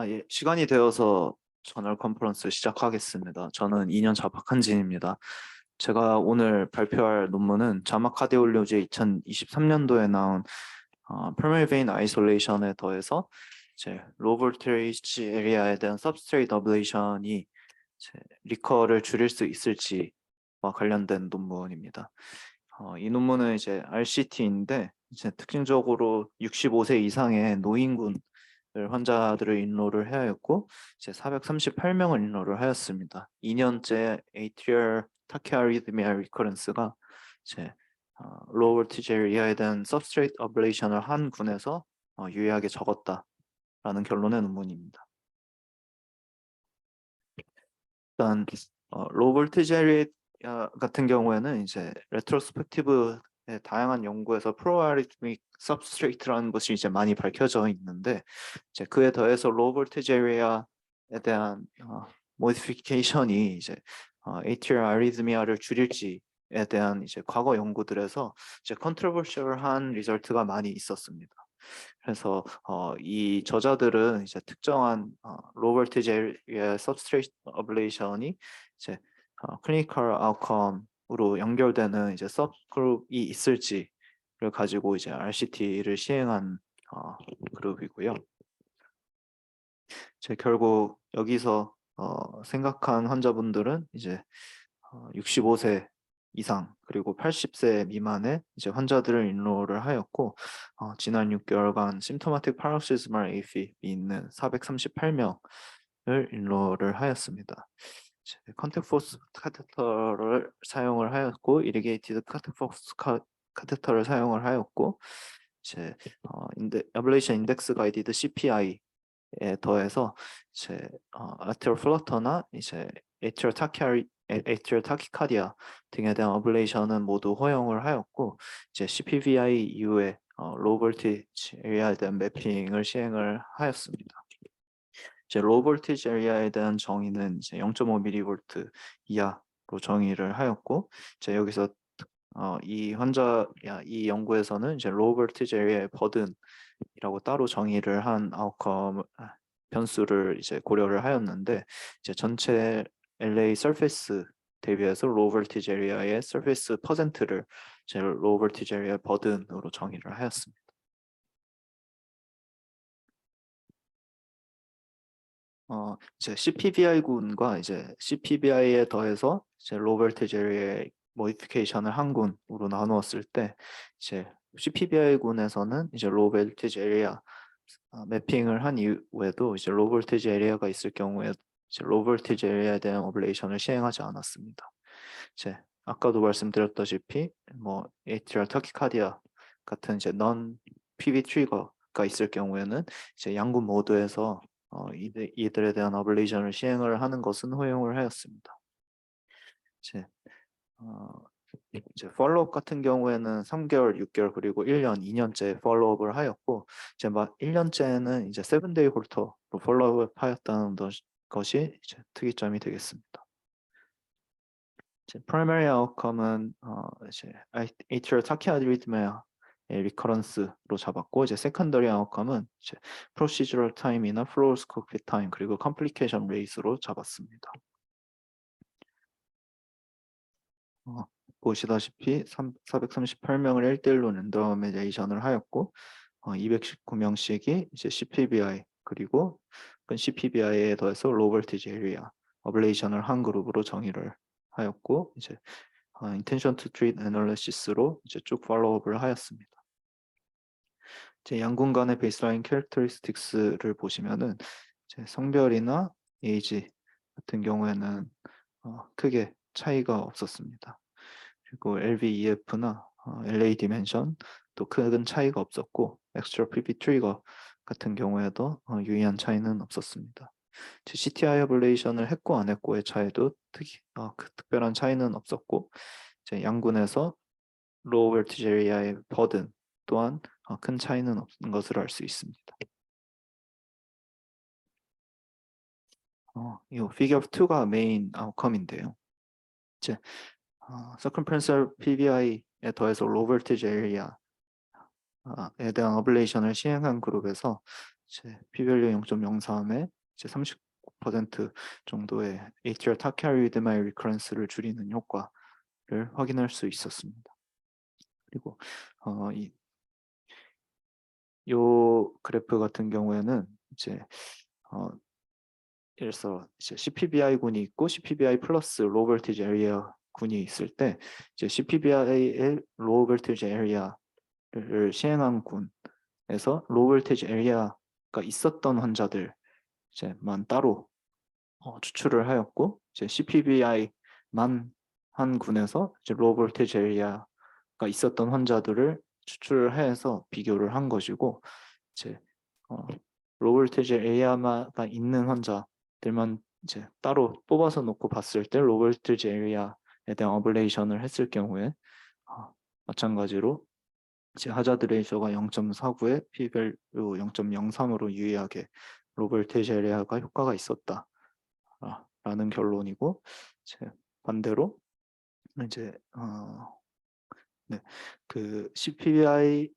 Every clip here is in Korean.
예. 시간이 되어서 저널 컨퍼런스 시작하겠습니다. 저는 2년 차 박한진입니다. 제가 오늘 발표할 논문은 자마 카디올로지에 2023년도에 나온 Primary Vein Isolation에 더해서 이제 로우 볼테이지 에리아에 대한 Substrate Ablation이 리커를 줄일 수 있을지와 관련된 논문입니다. 이 논문은 이제 RCT인데 이제 특징적으로 65세 이상의 노인군 환자들을 인로를 해야 했고 이제 438명을 인로를 하였습니다. 2년째 atrial tachyarrhythmia recurrence가 이제 low voltage area에 대한 substrate ablation을 한 군에서 유의하게 적었다라는 결론의 논문입니다. 일단 low voltage area 같은 경우에는 이제 retrospective의 다양한 연구에서 pro-arrhythmic substrate라는 것이 이제 많이 밝혀져 있는데 이제 그에 더해서 low voltage area에 대한 modification이 이제 atrial arrhythmia를 줄일지에 대한 이제 과거 연구들에서 이제 controversial한 리절트가 많이 있었습니다. 그래서 이 저자들은 이제 특정한 low voltage area substrate ablation이 이제 clinical outcome으로 연결되는 이제 subgroup이 있을지를 가지고 이제 RCT를 시행한 그룹이고요. 이제 결국 여기서 생각한 환자분들은 이제 65세 이상 그리고 80세 미만의 이제 환자들을 인로를 하였고 지난 6개월간 심토마틱 파록시즈말 AFib 있는 438명을 인로를 하였습니다. 컨택포스 카테터를 사용을 하였고 이리게이티드 컨택포스 카테터를 사용을 하였고 이제 어블레이션 인덱스 가이디드 CPI에 더해서 이제 아테리얼 플러터나 이제 에이트리얼 타키카디아 등에 대한 어블레이션은 모두 허용을 하였고 이제 CPVI 이후에 로우 볼티지 에리아에 대한 매핑을 시행을 하였습니다. 이제 로우 볼티지 에리아에 대한 정의는 이제 0.5mV 이하로 정의를 하였고 이제 여기서 이 연구에서는 이제 로우 볼티지 에리아의 버든이라고 따로 정의를 한 아웃컴 변수를 이제 고려를 하였는데 이제 전체 LA 서페이스 대비해서 로우 볼티지 에리아의 서페이스 퍼센트를 이제 로우 볼티지 에리아 버든으로 정의를 하였습니다. 이제 CPVI군과 이제 CPVI에 더해서 이제 로우 볼티지 에리아의 모디피케이션을 한 군으로 나누었을 때 이제 CPVI군에서는 이제 로우 볼티지 에리아 매핑을 한 이후에도 이제 로우 볼티지 에리아가 있을 경우에 이제 로우 볼티지 에리아에 대한 오블레이션을 시행하지 않았습니다. 이제 아까도 말씀드렸다시피 뭐 에이트리얼 터키카디아 같은 이제 넌 PV 트리거가 있을 경우에는 이제 양군 모드에서 이들에 대한 어블레이션을 시행을 하는 것은 허용을 하였습니다. 이제 팔로우업 같은 경우에는 3개월, 6개월 그리고 1년, 2년째 팔로우업을 하였고 이제 막 1년째는 이제 7데이 홀터로 팔로우업 하였다는 것이 이제 특이점이 되겠습니다. 이제 primary outcome은 이제 atrial tachyarrhythmia의 리커런스로 잡았고 이제 secondary outcome은 이제 procedural time이나 fluoroscopy time 그리고 complication rate로 잡았습니다. 보시다시피 438명을 1대1로 랜더마이제이션을 하였고 219명씩이 이제 CPBI 그리고 CPBI에 더해서 로우 볼티지 에리아 어블레이션을 한 그룹으로 정의를 하였고 이제 intention to treat analysis로 이제 쭉 팔로우업을 하였습니다. 이제 양군 간의 베이스라인 캐릭터리스틱스를 보시면은 이제 성별이나 에이지 같은 경우에는 크게 차이가 없었습니다. 그리고 LVEF나 LA 디멘션 또 큰 차이가 없었고 엑스트라 PP 트리거 같은 경우에도 유의한 차이는 없었습니다. CTI 어블레이션을 했고 안 했고의 차이도 특별한 차이는 없었고 이제 양군에서 로우 볼티지 에리아의 버든 또한 큰 차이는 없는 것을 알 수 있습니다. 이 figure 2가 메인 아웃컴인데요. 이제 circumferential PVI에 더해서 로우 볼티지 에리아에 대한 어블레이션을 시행한 그룹에서 이제 p-value 0.03에 이제 39% 정도의 ATR 타키아리드마의 리커런스를 줄이는 효과를 확인할 수 있었습니다. 그리고 요 그래프 같은 경우에는 이제 예를 들어서 이제 CPBI 군이 있고 CPBI 플러스 로우 볼티지 에리아 군이 있을 때 이제 CPBI의 로우 볼티지 에리아를 시행한 군에서 로우 볼티지 에리아가 있었던 환자들 이제만 따로 추출을 하였고 이제 CPBI만 한 군에서 이제 로우 볼티지 에리아가 있었던 환자들을 추출을 해서 비교를 한 것이고 이제 로우 볼티지 에리아가 있는 환자들만 이제 따로 뽑아서 놓고 봤을 때 로우 볼티지 에리아에 대한 어블레이션을 했을 경우에 마찬가지로 이제 하자드 레이셔가 0.49에 p-value 0.03으로 유의하게 로우 볼티지 에리아가 효과가 있었다. 라는 결론이고 이제 반대로 이제 네, 그 CPBI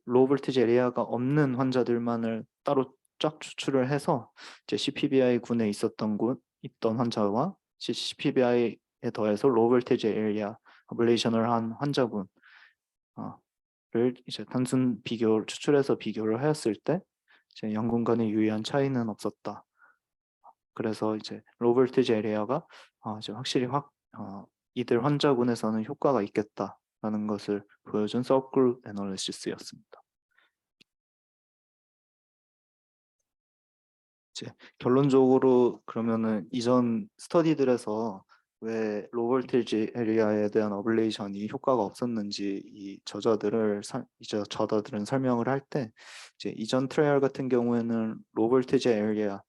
로우 볼티지 에리아가 없는 환자들만을 따로 쫙 추출을 해서 이제 CPBI 군에 있던 환자와 CPBI에 더해서 로우 볼티지 에리아 어블레이션을 한 환자군을 이제 단순 비교 추출해서 비교를 하였을 때 이제 양군 간의 유의한 차이는 없었다. 그래서 이제 로우 볼티지 에리아가 이제 확실히 이들 환자군에서는 효과가 있겠다라는 것을 보여준 서클 애널리시스였습니다. 이제 결론적으로 그러면은 이전 스터디들에서 왜 로우 볼티지 에리아에 대한 어블레이션이 효과가 없었는지 이제 저자들은 설명을 할 때 이제 이전 트라이얼 같은 경우에는 로우 볼티지 에리아가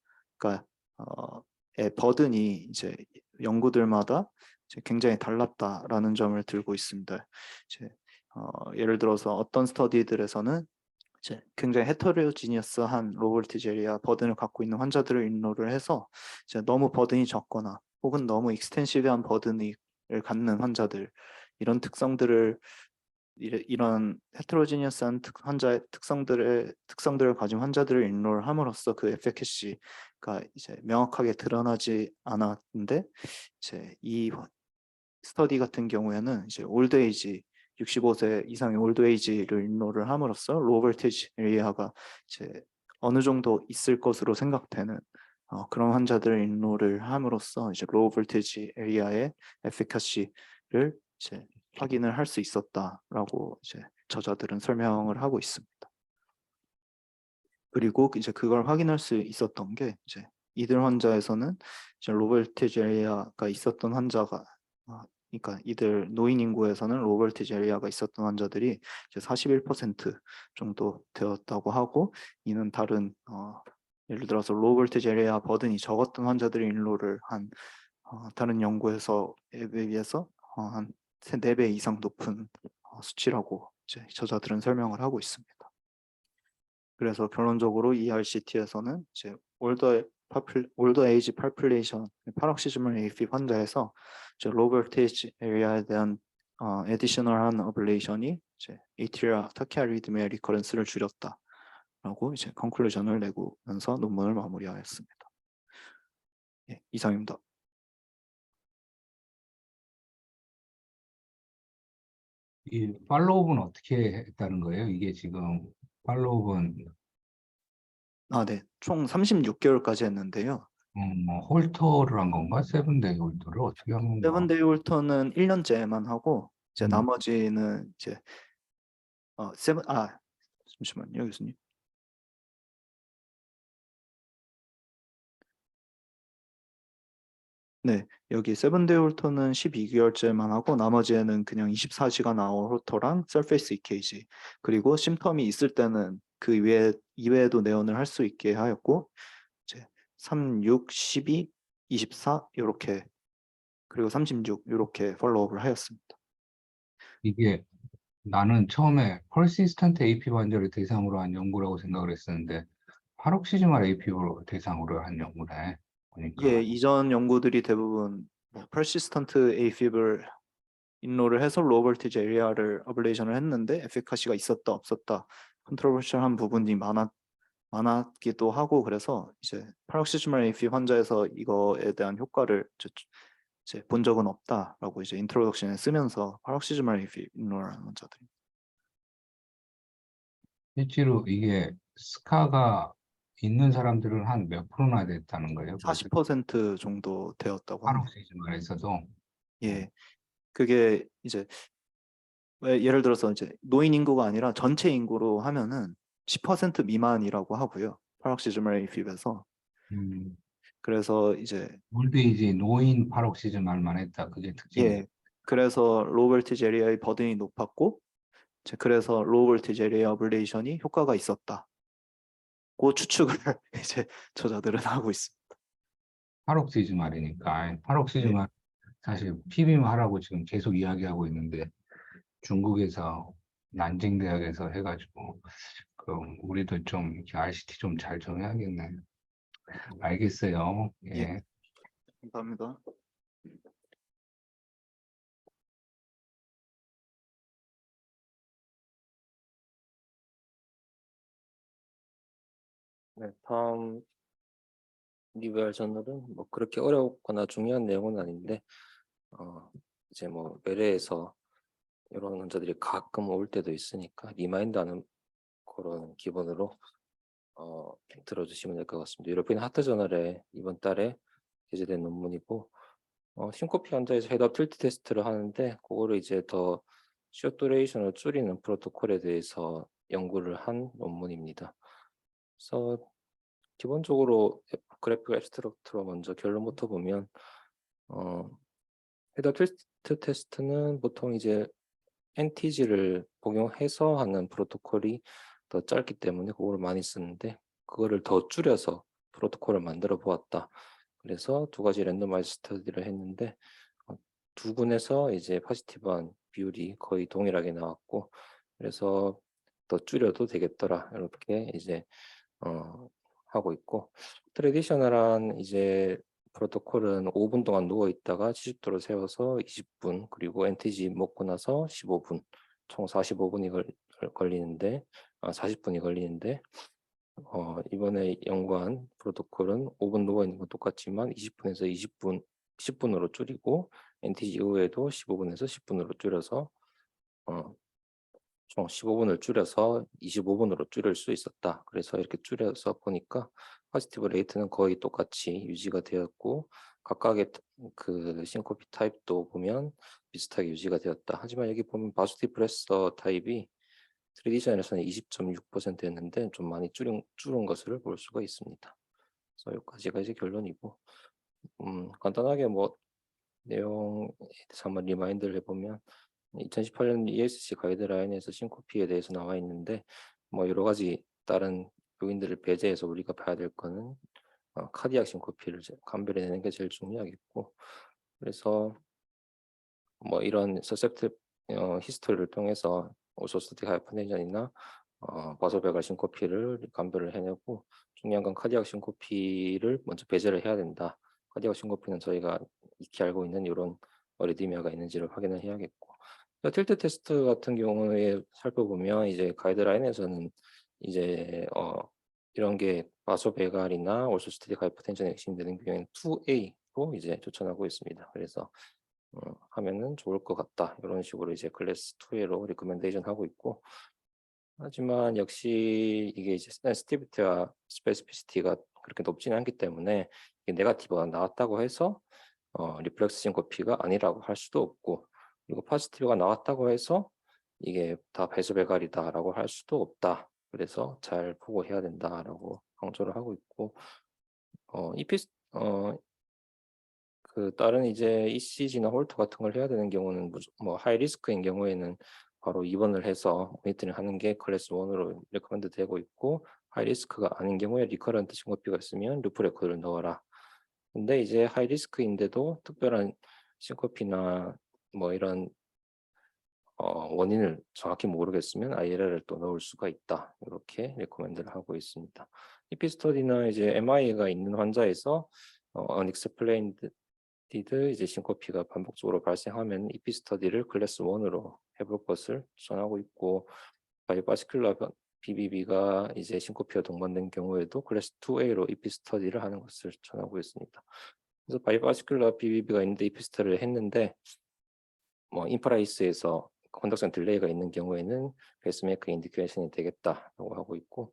의 버든이 이제 연구들마다 이제 굉장히 달랐다라는 점을 들고 있습니다. 이제 예를 들어서 어떤 스터디들에서는 이제 굉장히 헤터로지니어스한 로우 볼티지 에리아 버든을 갖고 있는 환자들을 인로를 해서 이제 너무 버든이 적거나 혹은 너무 익스텐시브한 버든을 갖는 환자들 이런 특성들을 이런 헤테로지니어스한 환자의 특성들을 가진 환자들을 인로를 함으로써 그 에피케시가 이제 명확하게 드러나지 않았는데 이제 이 스터디 같은 경우에는 이제 올드에이지 65세 이상의 올드에이지를 인로를 함으로써 로우 볼티지 에리아가 이제 어느 정도 있을 것으로 생각되는 그런 환자들을 인로를 함으로써 이제 로우 볼티지 에리아의 에피카시를 이제 확인을 할 수 있었다라고 이제 저자들은 설명을 하고 있습니다. 그리고 이제 그걸 확인할 수 있었던 게 이제 이들 환자에서는 이제 로우 볼티지 에리아가 있었던 환자가 그러니까 이들 노인 인구에서는 로우 볼티지 에리아가 있었던 환자들이 이제 41% 정도 되었다고 하고 이는 다른 예를 들어서 로우 볼티지 에리아 버든이 적었던 환자들의 인로를 한 다른 연구에서에 비해서 한 4배 이상 높은 수치라고 이제 저자들은 설명을 하고 있습니다. 그래서 결론적으로 이 RCT에서는 이제 올더 에이지 파퓰레이션 파록시즈멀 AFib 환자에서 이제 로우 볼티지 에리아에 대한 에디셔널한 어블레이션이 이제 에이트리아 타키아리드미아 리커런스를 줄였다라고 이제 컨클루전을 내고면서 논문을 마무리하였습니다. 예, 이상입니다. 이 팔로우업은 어떻게 했다는 거예요? 이게 지금 팔로우업은 네, 총 36개월까지 했는데요. 홀터를 한 건가? 세븐데이 홀터를 어떻게 한 건가? 세븐데이 홀터는 1년째만 하고 이제 음. 나머지는 이제 잠시만요, 교수님. 네, 여기 세븐데이 홀터는 12개월째만 하고 나머지에는 그냥 24시간 아워 홀터랑 서페이스 EKG 그리고 심텀이 있을 때는 그 이외에도 내원을 할 수 있게 하였고 이제 3, 6, 12, 24 이렇게 그리고 36 이렇게 팔로우업을 하였습니다. 이게 나는 처음에 퍼시스턴트 AP 환자를 대상으로 한 연구라고 생각을 했었는데 파록시즈멀 AP를 대상으로 한 연구네. 보니까. 예, 이전 연구들이 대부분 persistent AFib을 인로를 해서 로우 볼티지 에리아를 어블레이션을 했는데 에피카시가 있었다 없었다 컨트로버셜한 부분이 많았기도 하고 그래서 이제 파록시즈멀 AP 환자에서 이거에 대한 효과를 이제 본 적은 없다라고 이제 인트로덕션에 쓰면서 파록시즈멀 AP ignore하는 환자들이 실제로 이게 스카가 있는 사람들은 한 몇 프로나 됐다는 거예요? 그래서 40% 정도 되었다고 합니다. 파록시즈말에서도 예, 그게 이제 왜 예를 들어서 이제 노인 인구가 아니라 전체 인구로 하면은 10% 미만이라고 하고요. 파록시즈멀 AP에서 음, 그래서 이제 올드에이지 노인 파록시즈말만 했다. 그게 특징이죠. 예, 그래서 로우 볼티지 에리아의 버든이 높았고 이제 그래서 로우 볼티지 에리아 어블레이션이 효과가 있었다. 그 추측을 이제 저자들은 하고 있습니다. 파록시즈말이니까 예, 파록시즈말 사실 PBM하라고 지금 계속 이야기하고 있는데 중국에서 난징 대학에서 해가지고 그럼 우리도 좀 이렇게 RCT 좀 잘 정해야겠네. 알겠어요. 예, 예. 감사합니다. 네, 다음 리뷰할 저널은 뭐 그렇게 어렵거나 중요한 내용은 아닌데 이제 뭐 외래에서 이런 환자들이 가끔 올 때도 있으니까 리마인드하는 그런 기본으로 들어주시면 될 것 같습니다. 유로피안 하트 저널에 이번 달에 게재된 논문이고 싱코피 환자에서 헤드업 틸트 테스트를 하는데 그거를 이제 더 숏 듀레이션을 줄이는 프로토콜에 대해서 연구를 한 논문입니다. 그래서 기본적으로 그래프 앱스트럭트로 먼저 결론부터 보면 헤더 틸트 테스트는 보통 이제 NTG를 복용해서 하는 프로토콜이 더 짧기 때문에 그거를 많이 쓰는데 그거를 더 줄여서 프로토콜을 만들어 보았다. 그래서 두 가지 랜덤마이즈 스터디를 했는데 두 군에서 이제 포지티브한 비율이 거의 동일하게 나왔고 그래서 더 줄여도 되겠더라 이렇게 이제 하고 있고 트레디셔널한 이제 프로토콜은 5분 동안 누워 있다가 70도로 세워서 20분 그리고 NTG 먹고 나서 15분 총 45분이 걸리는데 40분이 걸리는데 이번에 연구한 프로토콜은 5분 누워 있는 건 똑같지만 20분에서 20분 10분으로 줄이고 NTG 이후에도 15분에서 10분으로 줄여서 총 15분을 줄여서 25분으로 줄일 수 있었다. 그래서 이렇게 줄여서 보니까 포지티브 레이트는 거의 똑같이 유지가 되었고 각각의 그 싱코피 타입도 보면 비슷하게 유지가 되었다. 하지만 여기 보면 바소디프레서 타입이 트레디션에서는 20.6%였는데 좀 많이 줄은 것을 볼 수가 있습니다. 그래서 여기까지가 이제 결론이고 간단하게 뭐 내용에 대해서 한번 리마인드를 해보면 2018년 ESC 가이드라인에서 싱코피에 대해서 나와 있는데 뭐 여러 가지 다른 요인들을 배제해서 우리가 봐야 될 거는 카디악 싱코피를 감별해내는 게 제일 중요하겠고 그래서 뭐 이런 서셉트 히스토리를 통해서 오소스틱 하이퍼텐션이나 바소베갈 싱코피를 감별을 해내고 중요한 건 카디악 싱코피를 먼저 배제를 해야 된다. 카디악 싱코피는 저희가 익히 알고 있는 이런 어리디미아가 있는지를 확인을 해야겠고 틸트 테스트 같은 경우에 살펴보면 이제 가이드라인에서는 이제 이런 게 바소베갈이나 오소스틱 하이퍼텐션에 의심되는 경우에는 2A로 이제 추천하고 있습니다. 그래서 하면은 좋을 것 같다. 이런 식으로 이제 클래스 2A로 리커멘데이션 하고 있고 하지만 역시 이게 이제 센시티비티와 스페시피시티가 그렇게 높지는 않기 때문에 이게 네거티브가 나왔다고 해서 리플렉스 싱코피가 아니라고 할 수도 없고 그리고 포지티브가 나왔다고 해서 이게 다 배수배갈이다라고 할 수도 없다. 그래서 잘 보고 해야 된다라고 강조를 하고 있고 EPS 그 다른 이제 ECG나 홀터 같은 걸 해야 되는 경우는 뭐 하이 리스크인 경우에는 바로 입원을 해서 모니터링 하는 게 클래스 1으로 레커멘드 되고 있고 하이 리스크가 아닌 경우에 리커런트 싱코피가 있으면 루프 레코드를 넣어라. 근데 이제 하이 리스크인데도 특별한 싱코피나 뭐 이런 원인을 정확히 모르겠으면 ILR을 또 넣을 수가 있다. 이렇게 레코멘드를 하고 있습니다. EP 스터디나 이제 MI가 있는 환자에서 unexplained 이제 싱코피가 반복적으로 발생하면 EP 스터디를 클래스 1으로 해볼 것을 추천하고 있고 바이오바스큘러 BBB가 이제 싱코피와 동반된 경우에도 클래스 2A로 EP 스터디를 하는 것을 추천하고 있습니다. 그래서 바이파스큘러 BBB가 있는데 EP 스터디를 했는데 뭐 인프라이스에서 컨덕션 딜레이가 있는 경우에는 페이스메이커 인디케이션이 되겠다라고 하고 있고,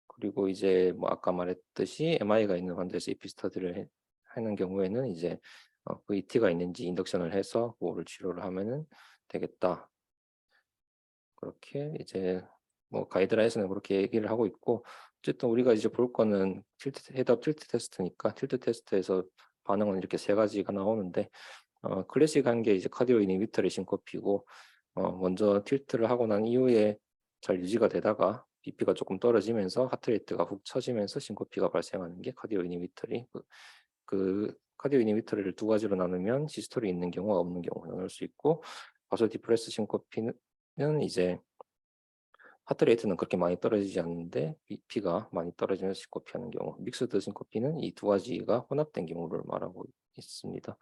그리고 이제 뭐 아까 말했듯이 MI가 있는 환자에서 EP 스터디를 하는 경우에는 이제 VT가 있는지 인덕션을 해서 그거를 치료를 하면은 되겠다. 그렇게 이제 뭐 가이드라인에서는 그렇게 얘기를 하고 있고, 어쨌든 우리가 이제 볼 거는 헤드업 틸트 테스트니까 틸트 테스트에서 반응은 이렇게 세 가지가 나오는데, 클래식한 게 이제 카디오 이니비터리 싱코피고, 먼저 틸트를 하고 난 이후에 잘 유지가 되다가 BP가 조금 떨어지면서 하트레이트가 훅 처지면서 싱코피가 발생하는 게 카디오 이니비터리. 그 카디오 이니비터리를 두 가지로 나누면 시스톨이 있는 경우와 없는 경우 나눌 수 있고, 바소 디프레스 싱코피는 이제 하트레이트는 그렇게 많이 떨어지지 않는데 BP가 많이 떨어지면서 싱코피하는 경우, 믹스드 싱코피는 이 두 가지가 혼합된 경우를 말하고 있습니다.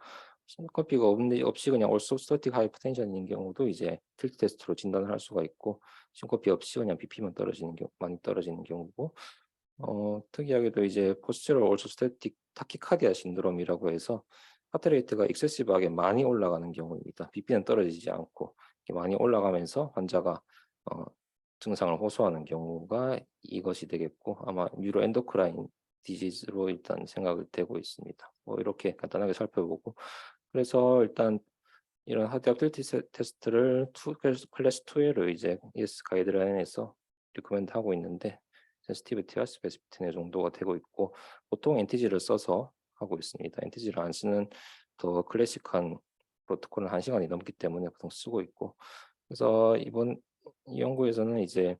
싱코피가 없이 그냥 올소스토틱 하이퍼텐션인 경우도 이제 틸트 테스트로 진단을 할 수가 있고, 싱코피 없이 그냥 BP만 떨어지는 경우, 많이 떨어지는 경우고, 특이하게도 이제 포스처럴 올소스토틱 타키카디아 신드롬이라고 해서 하트레이트가 익세시브하게 많이 올라가는 경우입니다. BP는 떨어지지 않고 많이 올라가면서 환자가 증상을 호소하는 경우가 이것이 되겠고, 아마 뉴로엔도크라인 디지즈로 일단 생각이 되고 있습니다. 뭐 이렇게 간단하게 살펴보고, 그래서 일단 이런 하드 ability 테스트를 클래스 2로 이제 ES 가이드라인에서 리코멘드 하고 있는데, 센시티비티와 스페시피티 정도가 되고 있고, 보통 NTG를 써서 하고 있습니다. NTG를 안 쓰는 더 클래식한 프로토콜은 1시간이 넘기 때문에 보통 쓰고 있고, 그래서 이번 이 연구에서는 이제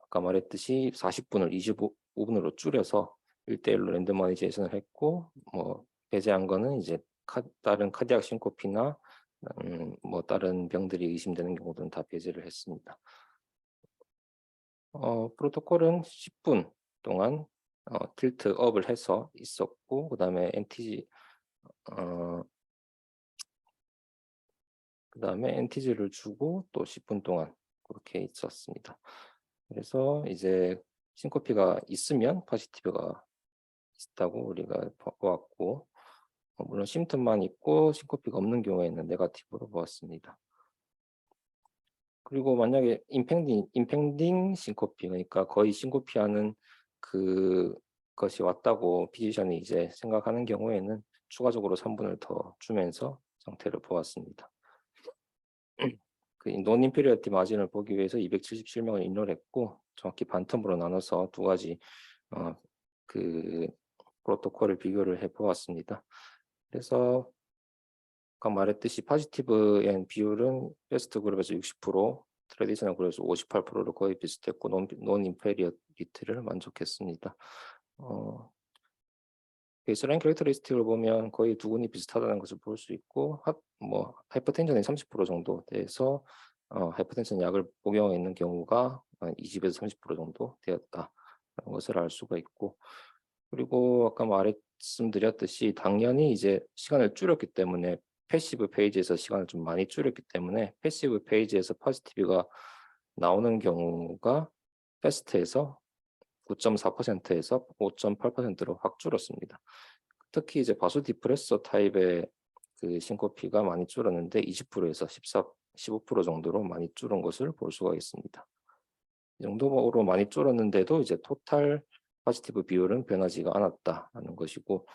아까 말했듯이 40분을 25분으로 줄여서 1대1로 랜드마이제이션을 했고, 뭐 배제한 거는 이제 다른 카디악 싱코피나 뭐 다른 병들이 의심되는 경우들은 다 배제를 했습니다. 프로토콜은 10분 동안 틸트 업을 해서 있었고, 그다음에 NTG 그다음에 NTG를 주고 또 10분 동안 그렇게 있었습니다. 그래서 이제 싱코피가 있으면 포지티브가 있다고 우리가 보았고, 물론 심틈만 있고 싱코피가 없는 경우에는 네거티브로 보았습니다. 그리고 만약에 임팽딩 싱코피, 그러니까 거의 싱코피하는 그것이 왔다고 피지션이 이제 생각하는 경우에는 추가적으로 3분을 더 주면서 상태를 보았습니다. 그 논인피리어티 마진을 보기 위해서 277명을 인롤했고, 정확히 반텀으로 나눠서 두 가지 그 프로토콜을 비교를 해보았습니다. 그래서 아까 말했듯이 포지티브 앤 비율은 베스트 그룹에서 60%, 트레디셔널 그룹에서 58%로 거의 비슷했고, 논인페리어리티를 만족했습니다. 베이스라인 캐릭터리스틱을 보면 거의 두 군이 비슷하다는 것을 볼 수 있고, 하이퍼텐션이 30% 정도 돼서 하이퍼텐션 약을 복용하고 있는 경우가 20에서 30% 정도 되었다는 것을 알 수가 있고, 그리고 아까 말씀드렸듯이 당연히 이제 시간을 줄였기 때문에 패시브 페이지에서 시간을 좀 많이 줄였기 때문에 패시브 페이지에서 포지티브가 나오는 경우가 패스트에서 9.4%에서 5.8%로 확 줄었습니다. 특히 이제 바소디프레서 타입의 그 싱코피가 많이 줄었는데 20%에서 15% 정도로 많이 줄은 것을 볼 수가 있습니다. 이 정도로 많이 줄었는데도 이제 토탈 포지티브 비율은 변하지가 않았다는 것이고,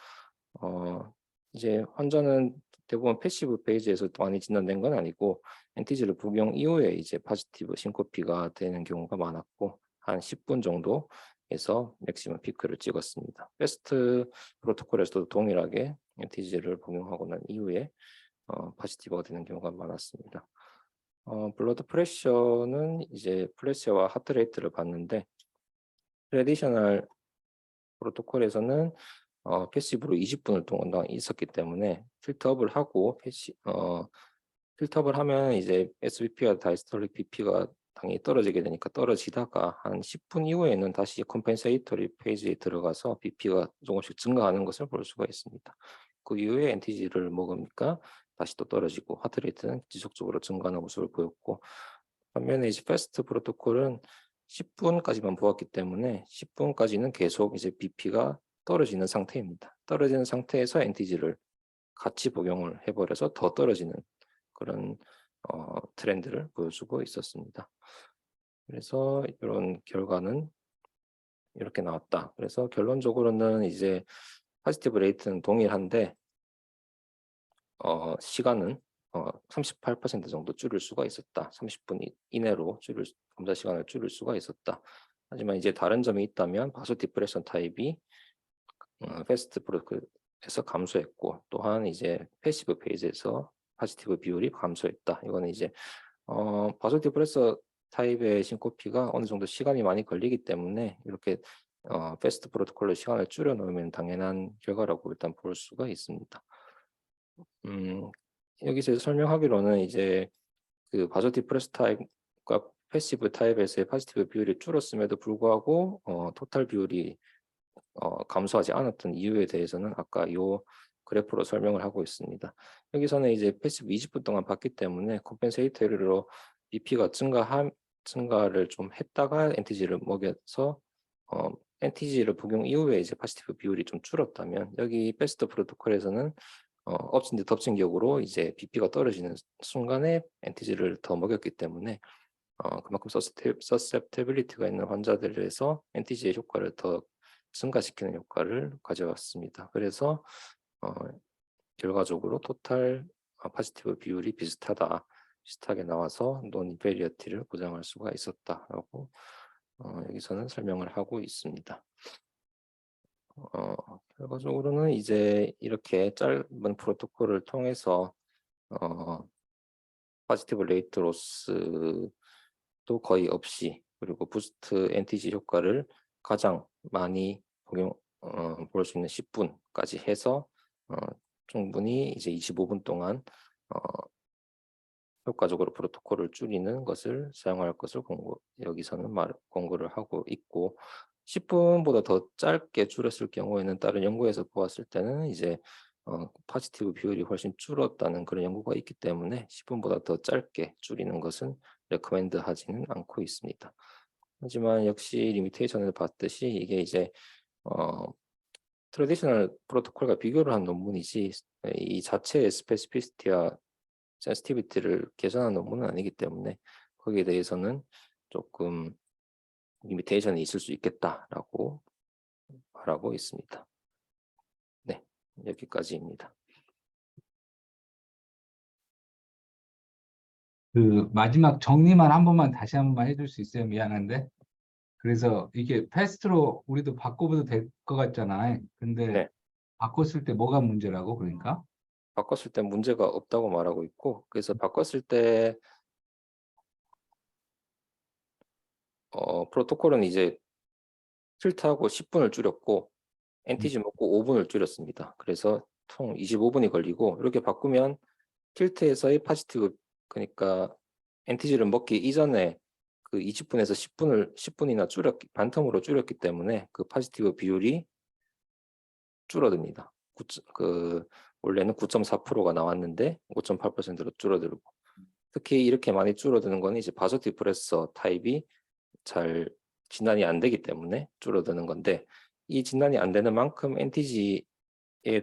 이제 환자는 대부분 패시브 페이지에서 많이 진단된 건 아니고 NTG를 복용 이후에 이제 포지티브 싱코피가 되는 경우가 많았고, 한 10분 정도에서 맥시멈 피크를 찍었습니다. 베스트 프로토콜에서도 동일하게 NTG를 복용하고 난 이후에 포지티브가 되는 경우가 많았습니다. 블러드 프레셔는 이제 플래시와 하트레이트를 봤는데, 트레디셔널 프로토콜에서는 패시브로 20분을 동안 있었기 때문에 필터업을 하고 필터업을 하면 이제 SBP와 다이스톨릭 BP가 당연히 떨어지게 되니까 떨어지다가 한 10분 이후에는 다시 컴펜세이터리 페이지에 들어가서 BP가 조금씩 증가하는 것을 볼 수가 있습니다. 그 이후에 NTG를 먹으니까 다시 또 떨어지고 하트레이트는 지속적으로 증가하는 모습을 보였고, 반면에 이제 패스트 프로토콜은 10분까지만 보았기 때문에 10분까지는 계속 이제 BP가 떨어지는 상태입니다. 떨어지는 상태에서 NTG를 같이 복용을 해버려서 더 떨어지는 그런 트렌드를 보여주고 있었습니다. 그래서 이런 결과는 이렇게 나왔다. 그래서 결론적으로는 이제 포지티브 레이트는 동일한데 시간은 38% 정도 줄일 수가 있었다. 30분 이내로 검사 시간을 줄일 수가 있었다. 하지만 이제 다른 점이 있다면 바소 디프레션 타입이 패스트 프로토콜에서 감소했고, 또한 이제 패시브 페이지에서 포지티브 비율이 감소했다. 이거는 이제 바소 디프레서 타입의 신코피가 어느 정도 시간이 많이 걸리기 때문에 이렇게 패스트 프로토콜로 시간을 줄여 놓으면 당연한 결과라고 일단 볼 수가 있습니다. 여기서 설명하기로는 이제 그 바소 디프레스 타입과 패시브 타입에서의 포지티브 비율이 줄었음에도 불구하고 토탈 비율이 감소하지 않았던 이유에 대해서는 아까 이 그래프로 설명을 하고 있습니다. 여기서는 이제 패시브 20분 동안 봤기 때문에 컴펜세이터리로 BP가 증가를 좀 했다가 NTG를 먹여서 NTG를 복용 이후에 이제 포지티브 비율이 좀 줄었다면, 여기 패스트 프로토콜에서는 엎친 데 덮친 격으로 이제 BP가 떨어지는 순간에 NTG를 더 먹였기 때문에 그만큼 서셉티빌리티가 있는 환자들에서 NTG의 효과를 더 증가시키는 효과를 가져왔습니다. 그래서 결과적으로 토탈 포지티브 비율이 비슷하게 나와서 논 인페리어티를 보장할 수가 있었다라고 여기서는 설명을 하고 있습니다. 결과적으로는 이제 이렇게 짧은 프로토콜을 통해서 포지티브 레이트 로스도 거의 없이, 그리고 부스트 NTG 효과를 가장 많이 볼 수 있는 10분까지 해서 충분히 이제 25분 동안 효과적으로 프로토콜을 줄이는 것을 사용할 것을 여기서는 권고를 하고 있고, 10분보다 더 짧게 줄였을 경우에는 다른 연구에서 보았을 때는 이제 포지티브 비율이 훨씬 줄었다는 그런 연구가 있기 때문에 10분보다 더 짧게 줄이는 것은 레커멘드 하지는 않고 있습니다. 하지만 역시 리미테이션을 봤듯이 이게 이제 트래디셔널 프로토콜과 비교를 한 논문이지 이 자체의 스페시피시티와 센시티비티를 개선한 논문은 아니기 때문에 거기에 대해서는 조금 리미테이션이 있을 수 있겠다라고 말하고 있습니다. 네, 여기까지입니다. 그 마지막 정리만 한 번만 다시 한 번만 해줄 수 있어요? 미안한데. 그래서 이게 패스트로 우리도 바꿔봐도 될 것 같잖아요. 근데 네, 바꿨을 때 뭐가 문제라고 그러니까? 바꿨을 때 문제가 없다고 말하고 있고, 그래서 바꿨을 때 프로토콜은 이제 필터하고 10분을 줄였고 NTG 먹고 5분을 줄였습니다. 그래서 총 25분이 걸리고, 이렇게 바꾸면 틸트에서의 포지티브, 그러니까 NTG를 먹기 이전에 그 20분에서 10분이나 반텀으로 줄였기 때문에 그 포지티브 비율이 줄어듭니다. 원래는 9.4%가 나왔는데 5.8%로 줄어들고, 특히 이렇게 많이 줄어드는 거는 이제 바소 디프레서 타입이 잘 진단이 안 되기 때문에 줄어드는 건데, 이 진단이 안 되는 만큼 NTG에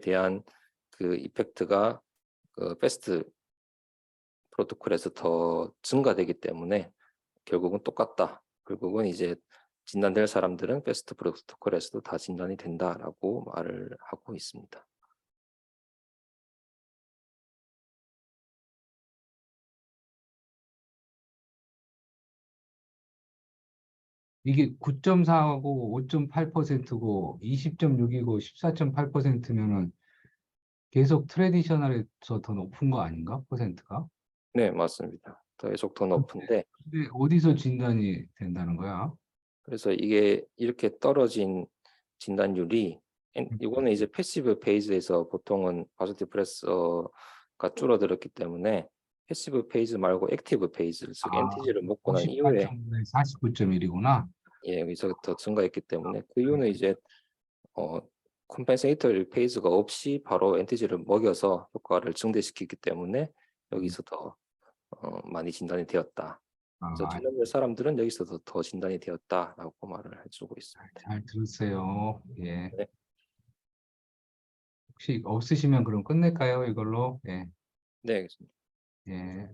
대한 그 이펙트가 그 패스트 프로토콜에서 더 증가되기 때문에 결국은 똑같다. 결국은 이제 진단될 사람들은 패스트 프로토콜에서도 다 진단이 된다라고 말을 하고 있습니다. 이게 9.4하고 5.8%고 20.6이고 14.8%면은 계속 트래디셔널에서 더 높은 거 아닌가? 퍼센트가? 네, 맞습니다. 계속 더 높은데, 근데 어디서 진단이 된다는 거야? 그래서 이게 이렇게 떨어진 진단율이 이거는 이제 패시브 페이지에서 보통은 바소 디프레서가 줄어들었기 때문에 패시브 페이지 말고 액티브 페이지, 즉 NTG를 먹고 난 이후에 58.9에 49.1이구나. 여기서 더 증가했기 때문에, 그 이유는 이제 컴펜세이터리 페이지가 없이 바로 NTG를 먹여서 효과를 증대시키기 때문에 여기서 더 많이 진단이 되었다. 그래서 아, 전염될 사람들은 여기서 더 진단이 되었다라고 말을 해주고 있습니다. 잘 들었어요. 예. 네. 혹시 없으시면 그럼 끝낼까요? 이걸로? 예. 네, 알겠습니다. 예.